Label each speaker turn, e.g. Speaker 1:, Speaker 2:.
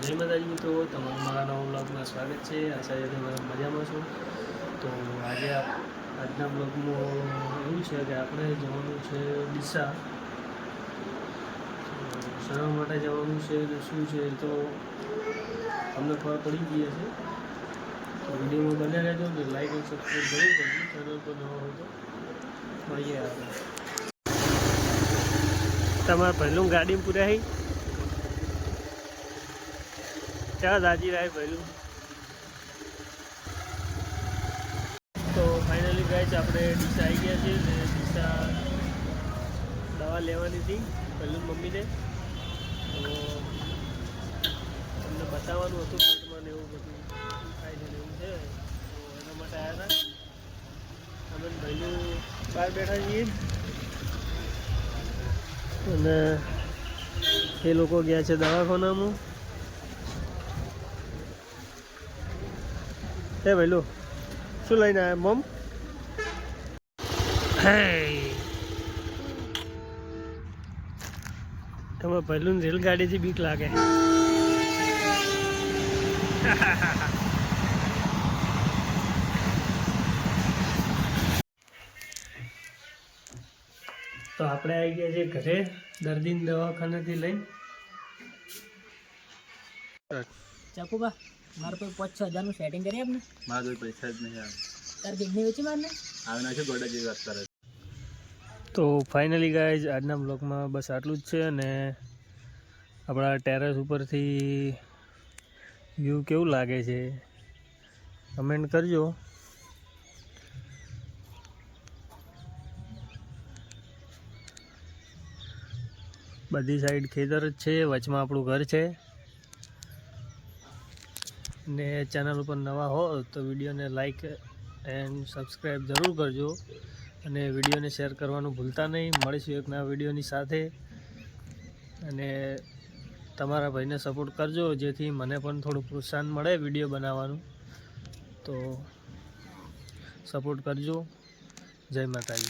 Speaker 1: જય માતાજી મિત્રો, તમારું મારા નવા બ્લોગમાં સ્વાગત છે। આશા છે તમારા મજામાં છો। તો આજે આજના બ્લોગમાં એવું છે કે આપણે જવાનું છે ડીસા। શરમ માટે જવાનું છે ને શું છે તો તમને ખબર પડી ગઈ હશે। તો વિડીયોમાં બને રહેજો ને લાઈક અને સબસ્ક્રાઈબ જરૂર કરજો, ચેનલ પર નવા હોય તો મળીએ આપણે। તમારે પહેલું ગાડી પૂરા થઈ क्या दादी राय पहलू तो फाइनली गए આપણે ડીસા આવી ગયા છીએ ને ડીસા દવા લેવાની હતી પહેલું મમ્મીને, તો તમને બતાવવાનું હતું પેટમાં ને એવું બધું થાય છે ને એવું છે, તો એના માટે આવ્યા હતા। અમે પહેલું બહાર બેઠા છીએ અને એ લોકો ગયા છે દવાખાનામાં। હે ભૈલું શું લઈને આવ્યા મમ? હે તમે પહેલું રેલગાડીથી બીક લાગે। તો આપણે આવી ગયા છીએ ઘરે દર્દીને દવાખાનેથી લઈને।
Speaker 2: ચાકુબા મારે કોઈ 5-6 હજારનું સેટિંગ કરી આપને।
Speaker 1: મારા કોઈ પૈસા જ નહીં આવે।
Speaker 2: તાર બેગની વેચી મારને
Speaker 1: આવે ના છે ગોડા જેવી વાત કરે। તો ફાઇનલી ગાઈઝ આજના બ્લોગમાં બસ આટલું જ છે અને આપણા ટેરેસ ઉપરથી વ્યૂ કેવું લાગે છે કમેન્ટ કરજો। બધી સાઈડ ખેતર જ છે, વચમાં આપણું ઘર છે ને ચેનલ ઉપર નવા હો તો વિડીયોને લાઈક એન્ડ સબસ્ક્રાઈબ જરૂર કરજો અને વિડીયોને શેર કરવાનું ભૂલતા નહીં। મળીશું એક નવા વિડીયોની સાથે અને તમારા ભાઈને સપોર્ટ કરજો જેથી મને પણ થોડું પ્રોત્સાહન મળે વિડીયો બનાવવાનું। તો સપોર્ટ કરજો। જય માતાજી।